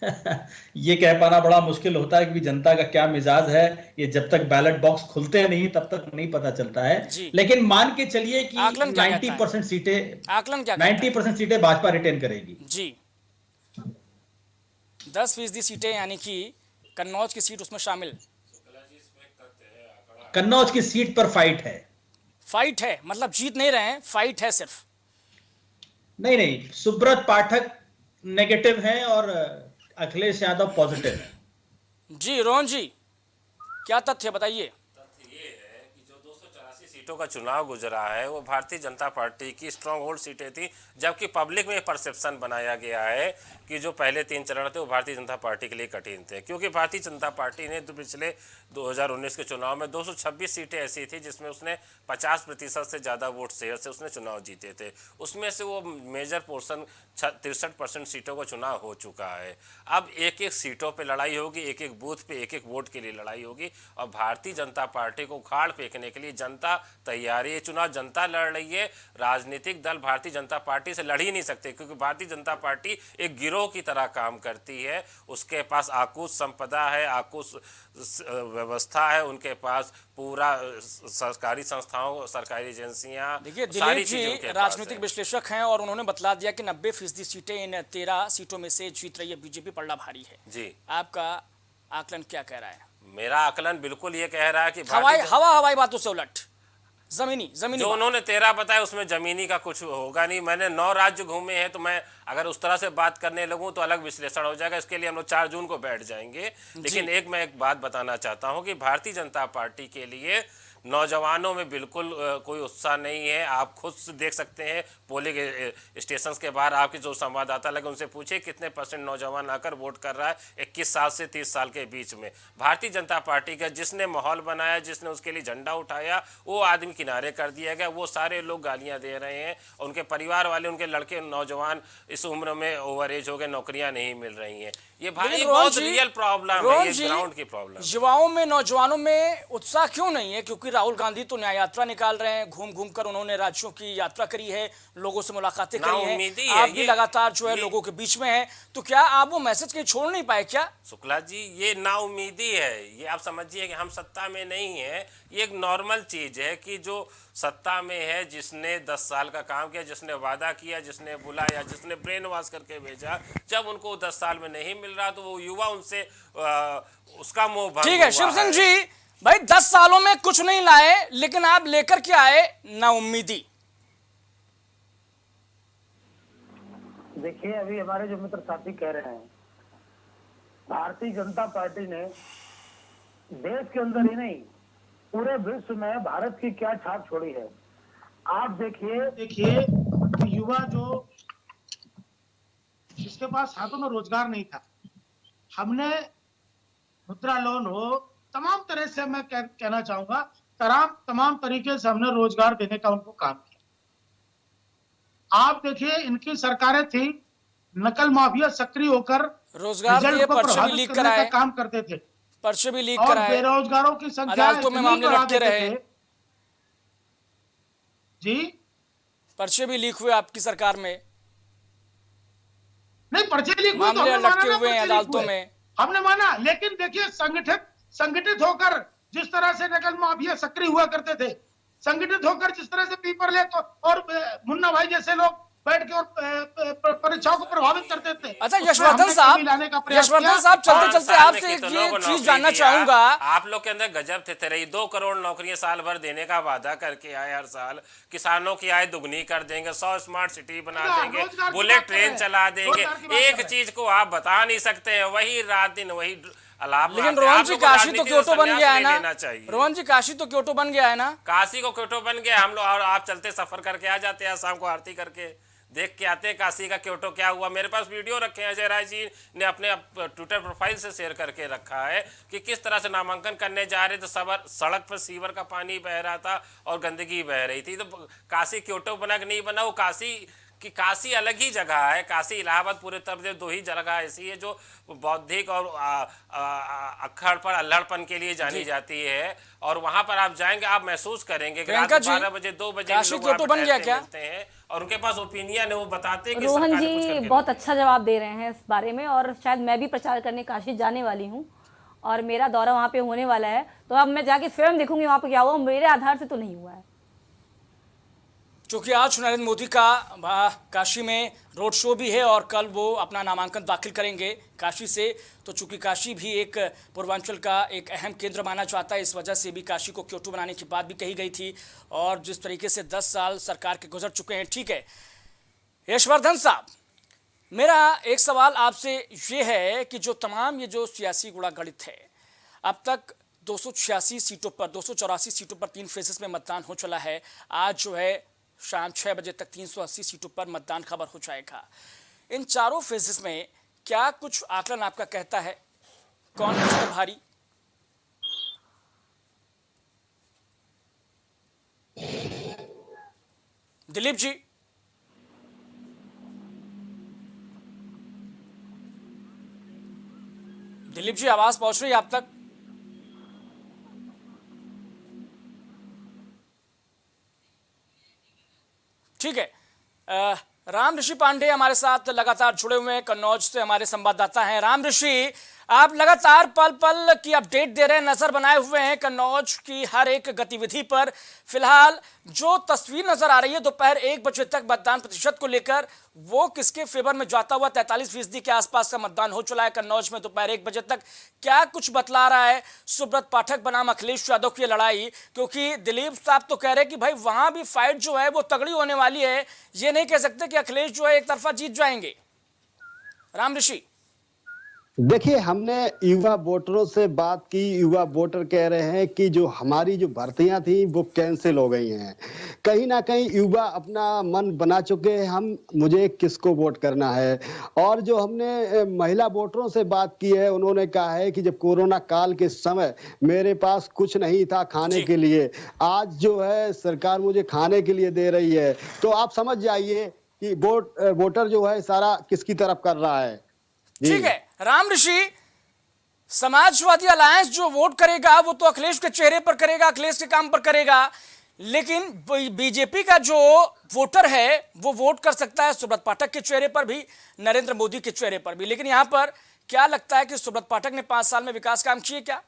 ये कह पाना बड़ा मुश्किल होता है कि जनता का क्या मिजाज है, ये जब तक बैलेट बॉक्स खुलते नहीं तब तक नहीं पता चलता है। लेकिन मान के चलिए कि आकलन क्या कहता है? 90% सीटें, आकलन क्या कहता है? 90% सीटें भाजपा रिटेन करेगी। जी, 10% सीटें, यानी कि कन्नौज की सीट उसमें शामिल। कन्नौज की सीट पर फाइट है। फाइट है मतलब जीत नहीं रहे हैं, फाइट है सिर्फ। नहीं, सुब्रत पाठक नेगेटिव है और अखिलेश यादव पॉजिटिव है। जी रोहन जी, क्या तथ्य बताइए? सीटों का चुनाव गुजरा है वो भारतीय जनता पार्टी की स्ट्रांग होल्ड सीटें थी, जबकि पब्लिक में परसेप्शन बनाया गया है कि जो पहले 3 चरण थे वो भारतीय जनता पार्टी के लिए कठिन थे, क्योंकि भारतीय जनता पार्टी ने तो पिछले 2019 के चुनाव में 226 सीटें ऐसी थी जिसमें उसने 50% से ज़्यादा वोट शेयर से उसने चुनाव जीते थे। उसमें से वो मेजर पोर्शन 63% सीटों का चुनाव हो चुका है। अब एक एक सीटों पर लड़ाई होगी, एक एक बूथ पे एक एक वोट के लिए लड़ाई होगी और भारतीय जनता पार्टी को उखाड़ फेंकने के लिए जनता तैयारी है। चुनाव जनता लड़ रही है, राजनीतिक दल भारतीय जनता पार्टी से लड़ ही नहीं सकते, क्योंकि भारतीय जनता पार्टी एक गिरोह की तरह काम करती है। उसके पास आकुश संपदा है, आकुश व्यवस्था है, उनके पास पूरा सरकारी संस्थाओं, सरकारी एजेंसियां, देखिए दिलीप जी राजनीतिक विश्लेषक हैं और उन्होंने बतला दिया कि 90% सीटें इन 13 सीटों में से जीत रही है बीजेपी, पलड़ा भारी है। जी, आपका आकलन क्या कह रहा है? मेरा आकलन बिल्कुल ये कह रहा है कि हवाई बातों से उलट जमीनी जो उन्होंने 13 बताया उसमें जमीनी का कुछ होगा नहीं। मैंने 9 राज्य घूमे हैं, तो मैं अगर उस तरह से बात करने लगूं तो अलग विश्लेषण हो जाएगा। इसके लिए हम लोग 4 जून को बैठ जाएंगे। लेकिन मैं एक बात बताना चाहता हूं कि भारतीय जनता पार्टी के लिए नौजवानों में बिल्कुल कोई उत्साह नहीं है। आप खुद से देख सकते हैं पोलिंग स्टेशन के बाहर आपके जो संवाददाता लगे उनसे पूछे कितने % नौजवान आकर वोट कर रहा है 21 साल से 30 साल के बीच में। भारतीय जनता पार्टी का जिसने माहौल बनाया, जिसने उसके लिए झंडा उठाया, वो आदमी किनारे कर दिया गया। वो सारे लोग गालियां दे रहे हैं, उनके परिवार वाले, उनके लड़के नौजवान इस उम्र में ओवर एज हो गए, नौकरियां नहीं मिल रही हैं। ये भाई बहुत रियल प्रॉब्लम है, ये ग्राउंड की प्रॉब्लम। युवाओं में, नौजवानों में उत्साह क्यों नहीं है? क्योंकि राहुल गांधी तो न्याय यात्रा निकाल रहे हैं, घूम घूम कर उन्होंने राज्यों की यात्रा करी है, लोगों से मुलाकातें करी हैं, आप भी लगातार जो है लोगों के बीच में है, तो क्या आप वो मैसेज कहीं छोड़ नहीं पाए क्या? शुक्ला जी, ये नाउमीदी है। ये आप समझिए कि हम सत्ता में नहीं है, ये एक नॉर्मल चीज है कि जो सत्ता में है, जिसने 10 साल का काम किया, जिसने वादा किया, जिसने बुलाया, जिसने ब्रेन वॉश करके भेजा, जब उनको 10 साल में नहीं मिल रहा तो वो युवा उनसे उसका मोह भंग। ठीक है शिव सिंह जी, भाई 10 सालों में कुछ नहीं लाए, लेकिन आप लेकर के आए नाउम्मीदी। देखिए, अभी हमारे जो मित्र साथी कह रहे हैं, भारतीय जनता पार्टी ने देश के अंदर ही नहीं पूरे विश्व में भारत की क्या छाप छोड़ी है। आप देखिए कि युवा जो जिसके पास हाथों में रोजगार नहीं था, हमने मुद्रा लोन हो, तमाम तरह से मैं कहना चाहूंगा तमाम तरीके से हमने रोजगार देने का उनको काम किया। आप देखिए इनकी सरकारें थी, नकल माफिया सक्रिय होकर रोजगार रिजल्ट दिए, को पर्चे भी प्रभावित लीक करने का कराए, काम करते थे पर्चे भी लीक और कराए, बेरोजगारों की संख्या अदालतों में इतनी मामले बढ़ा लटके देते रहे, थे। जी पर्चे भी लीक हुए आपकी सरकार में, नहीं, पर्चे लीक हुए तो मामले हमने माना लटके ना, हुए हैं पर्चे लीक अदालतों हुए। में। हमने माना, लेकिन देखिए संगठित होकर जिस तरह से नकल माफिया सक्रिय हुआ करते थे, संगठित होकर जिस तरह से पेपर ले तो और मुन्ना भाई जैसे लोग बैठ के और परीक्षाओं को प्रभावित करते थे। अच्छा उसमें यशवर्धन हमने साहब, कमी लाने का प्रयास यशवर्धन किया। साहब चलते 5 चलते साल में आपसे एक कितनों को ये चीज नौकरी जानना दिया। चाहूंगा। आप लोग के अंदर गजब थे रही, 2 करोड़ नौकरियां साल भर देने का वादा करके आए हर साल, किसानों की आय दुगनी कर देंगे, 100 स्मार्ट सिटी बना देंगे, रोजगार की बुलेट बात कर ट्रेन रहे चला हैं, देंगे। रोजगार की बात कर एक रहे हैं। चीज को आप बता नहीं सकते हैं, वही रात दिन वही अलाप लेकिन मारते हैं। रोहन आप जी लोगों को काशी तो राजनीति से क्योटो बन संन्यास गया है ले ना, लेना चाहिए। रोहन जी काशी तो क्योटो बन गया है ना, काशी को क्योटो बन गया हम लोग, और आप चलते सफर करके आ जाते हैं, शाम को आरती करके देख के आते हैं काशी का क्योटो क्या हुआ। मेरे पास वीडियो रखे हैं, अजय राय जी ने अपने ट्विटर प्रोफाइल से शेयर करके रखा है कि किस तरह से नामांकन करने जा रहे थे, सड़क पर सीवर का पानी बह रहा था और गंदगी बह रही थी। तो काशी क्योटो बना कि नहीं बना, वो काशी अलग ही जगह है। काशी इलाहाबाद पूरे तरफ 2 ही जगह ऐसी है जो बौद्धिक और अक्खड़ पर अल्हड़पन के लिए जानी जाती है, और वहां पर आप जाएंगे आप महसूस करेंगे कि रात 12 बजे 2 बजे काशी लोग क्योटो बन गया क्या? मिलते हैं और उनके पास ओपिनियन है, वो बताते हैं कि रोहन सरकार ने कुछ जी करके बहुत नहीं अच्छा जवाब दे रहे हैं इस बारे में, और शायद मैं भी प्रचार करने काशी जाने वाली हूँ और मेरा दौरा वहाँ पे होने वाला है, तो अब मैं जाके स्वयं देखूंगी वहाँ पे क्या हुआ। मेरे आधार से तो नहीं हुआ है। क्योंकि आज नरेंद्र मोदी का काशी में रोड शो भी है और कल वो अपना नामांकन दाखिल करेंगे काशी से। तो चूंकि काशी भी एक पूर्वांचल का एक अहम केंद्र माना जाता है, इस वजह से भी काशी को क्योटो बनाने की बात भी कही गई थी। और जिस तरीके से 10 साल सरकार के गुजर चुके हैं, ठीक है यशवर्धन साहब, मेरा एक सवाल आपसे ये है कि जो तमाम ये जो सियासी गुड़ागणित है, अब तक 286 सीटों पर 284 सीटों पर 3 फेजेस में मतदान हो चला है। आज जो है शाम 6 बजे तक 380 सीटों पर मतदान खबर हो जाएगा। इन चारों फेजेस में क्या कुछ आकलन आपका कहता है कौन किस पर भारी? दिलीप जी, दिलीप जी आवाज पहुंच रही है आप तक? ठीक है, राम ऋषि पांडे हमारे साथ लगातार जुड़े हुए हैं, कन्नौज से हमारे संवाददाता हैं। राम ऋषि, आप लगातार पल पल की अपडेट दे रहे हैं, नजर बनाए हुए हैं कन्नौज की हर एक गतिविधि पर। फिलहाल जो तस्वीर नजर आ रही है दोपहर 1 बजे तक मतदान प्रतिशत को लेकर, वो किसके फेवर में जाता हुआ 43% के आसपास का मतदान हो चला है कन्नौज में दोपहर 1 बजे तक। क्या कुछ बतला रहा है सुब्रत पाठक बनाम अखिलेश यादव की लड़ाई? क्योंकि दिलीप साहब तो कह रहे हैं कि भाई वहां भी फाइट जो है वो तगड़ी होने वाली है, ये नहीं कह सकते कि अखिलेश जो है एक तरफा जीत जाएंगे। राम ऋषि, देखिए, हमने युवा वोटरों से बात की। युवा वोटर कह रहे हैं कि जो हमारी जो भर्तियां थी वो कैंसिल हो गई हैं। कहीं ना कहीं युवा अपना मन बना चुके हैं, मुझे किसको वोट करना है। और जो हमने महिला वोटरों से बात की है, उन्होंने कहा है कि जब कोरोना काल के समय मेरे पास कुछ नहीं था खाने के लिए, आज जो है सरकार मुझे खाने के लिए दे रही है। तो आप समझ जाइए कि वोटर जो है सारा किसकी तरफ कर रहा है। ठीक है राम ऋषि, समाजवादी अलायंस जो वोट करेगा वो तो अखिलेश के चेहरे पर करेगा, अखिलेश के काम पर करेगा, लेकिन बीजेपी का जो वोटर है वो वोट कर सकता है सुब्रत पाठक के चेहरे पर भी, नरेंद्र मोदी के चेहरे पर भी। लेकिन यहां पर क्या लगता है कि सुब्रत पाठक ने 5 साल में विकास काम किए क्या?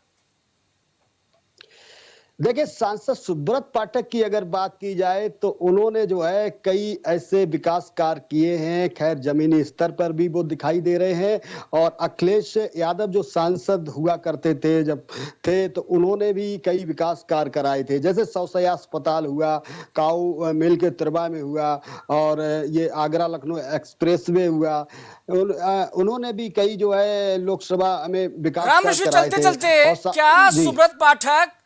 देखिए, सांसद सुब्रत पाठक की अगर बात की जाए तो उन्होंने जो है कई ऐसे विकास कार्य किए हैं, खैर जमीनी स्तर पर भी वो दिखाई दे रहे हैं। और अखिलेश यादव जो सांसद हुआ करते थे जब थे, तो उन्होंने भी कई विकास कार्य कराए थे, जैसे सौसैया अस्पताल हुआ, काऊ मिल के तिरवा में हुआ, और ये आगरा लखनऊ एक्सप्रेस वे हुआ। उन्होंने भी कई जो है लोकसभा में विकास राम ऋषि, चलते चलते क्या सुब्रत पाठक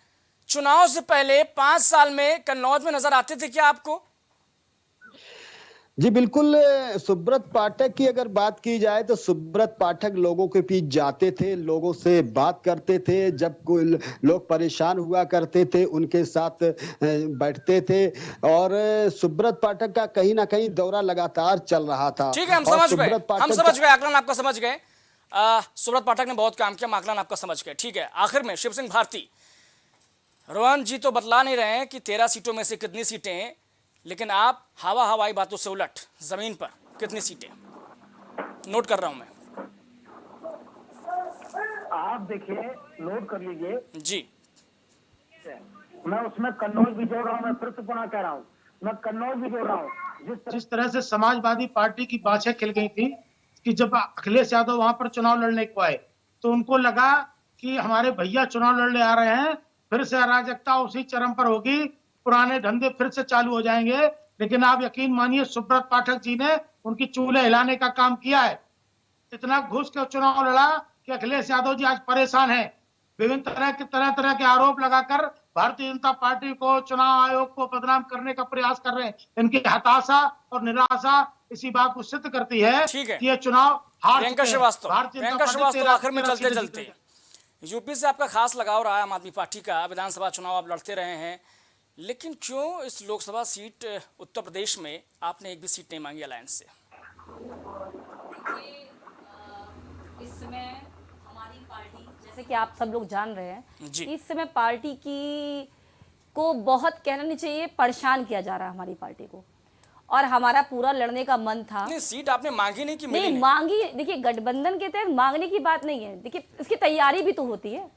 चुनाव से पहले 5 साल में कन्नौज में नजर आते थे क्या आपको? जी बिल्कुल। सुब्रत पाठक की अगर बात की जाए तो सुब्रत पाठक लोगों के बीच जाते थे, लोगों से बात करते थे, जब कोई लोग परेशान हुआ करते थे उनके साथ बैठते थे, और सुब्रत पाठक का कहीं ना कहीं दौरा लगातार चल रहा था। ठीक है, हम और समझ सुब्रत गए, हम पाठक समझ गए, आकलन आपका समझ गए। सुब्रत पाठक ने बहुत काम किया, आकलन आपका समझ गए। ठीक है, आखिर में शिव सिंह भारती, रोहन जी तो बतला नहीं रहे हैं कि 13 सीटों में से कितनी सीटें हैं, लेकिन आप हवाई बातों से उलट जमीन पर कितनी सीटें? नोट कर रहा हूं मैं। आप देखिए, नोट कर लीजिए जी। मैं उसमें कन्नौज भी जोड़ रहा हूँ, मैं फिर से पुनः कह रहा हूँ, मैं कन्नौज भी जोड़ रहा हूँ। जिस तरह से समाजवादी पार्टी की बाछें खिल गई थी कि जब अखिलेश यादव वहां पर चुनाव लड़ने को आए तो उनको लगा कि हमारे भैया चुनाव लड़ने आ रहे हैं, फिर से अराजकता उसी चरम पर होगी, पुराने धंधे फिर से चालू हो जाएंगे। लेकिन आप यकीन मानिए, सुब्रत पाठक जी ने उनकी चूल्हे हिलाने का काम किया है। इतना घुस के चुनाव लड़ा कि अखिलेश यादव जी आज परेशान हैं। विभिन्न तरह के आरोप लगाकर भारतीय जनता पार्टी को, चुनाव आयोग को बदनाम करने का प्रयास कर रहे हैं। इनकी हताशा और निराशा इसी बात को सिद्ध करती है ठीक है। कि ये चुनाव हार प्रियंका चुके हैं। श्रीवास्तव, भारतीय जनता प्रियंका पार्टी श्रीवास्तव, 13 आखिर में चलते सीटें चलते जीतेगी। यूपी से आपका खास लगाव रहा है, आम आदमी पार्टी का, विधानसभा चुनाव आप लड़ते रहे हैं, लेकिन क्यों इस लोकसभा सीट उत्तर प्रदेश में आपने एक भी सीट नहीं मांगी अलायंस से? इस समय हमारी पार्टी, जैसे कि आप सब लोग जान रहे हैं, जी। इस समय पार्टी को बहुत कहना नहीं चाहिए, परेशान किया जा रहा है हमारी पार्टी को, और हमारा पूरा लड़ने का मन था। नहीं, सीट आपने मांगी नहीं कि मिली नहीं नहीं? मांगी, देखिए गठबंधन के तहत मांगने की बात नहीं है, देखिए इसकी तैयारी भी तो होती है।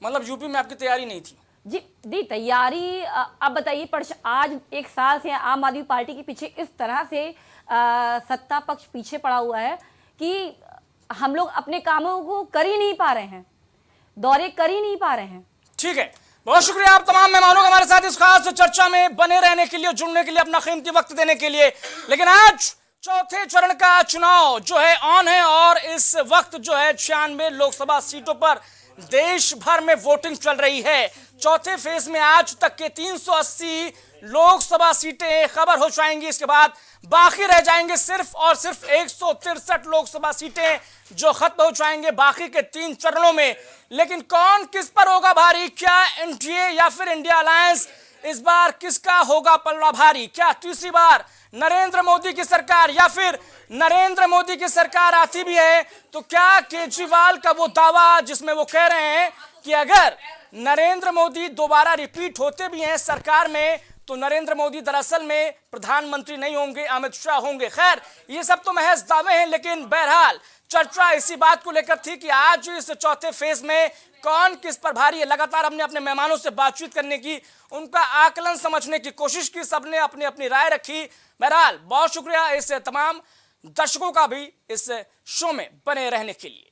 मतलब यूपी में आपकी तैयारी नहीं थी? जी दी तैयारी। अब बताइए, आज एक साल से आम आदमी पार्टी के पीछे इस तरह से सत्ता पक्ष पीछे पड़ा हुआ है कि हम लोग अपने कामों को कर ही नहीं पा रहे हैं, दौरे कर ही नहीं पा रहे हैं। ठीक है, बहुत शुक्रिया आप तमाम मेहमानों का हमारे साथ इस खास चर्चा में बने रहने के लिए, जुड़ने के लिए, अपना कीमती वक्त देने के लिए। लेकिन आज चौथे चरण का चुनाव जो है ऑन है, और इस वक्त जो है 96 लोकसभा सीटों पर देश भर में वोटिंग चल रही है। चौथे फेज में आज तक के 380 लोकसभा सीटें खबर हो जाएंगी। इसके बाद बाकी रह जाएंगे सिर्फ और सिर्फ 163 लोकसभा सीटें जो खत्म हो जाएंगे बाकी के 3 चरणों में। लेकिन कौन किस पर होगा भारी? क्या एनडीए या फिर इंडिया अलायंस? इस बार किसका होगा पलड़ा भारी? क्या तीसरी बार नरेंद्र मोदी की सरकार, या फिर नरेंद्र मोदी की सरकार आती भी है तो क्या केजरीवाल का वो दावा जिसमें वो कह रहे हैं कि अगर नरेंद्र मोदी दोबारा रिपीट होते भी हैं सरकार में तो नरेंद्र मोदी दरअसल में प्रधानमंत्री नहीं होंगे, अमित शाह होंगे। खैर, ये सब तो महज दावे हैं, लेकिन बहरहाल चर्चा इसी बात को लेकर थी कि आज इस चौथे फेज में कौन किस पर भारी है। लगातार हमने अपने मेहमानों से बातचीत करने की, उनका आकलन समझने की कोशिश की, सबने अपनी अपनी राय रखी। बहरहाल बहुत शुक्रिया इस तमाम दर्शकों का भी इस शो में बने रहने के लिए।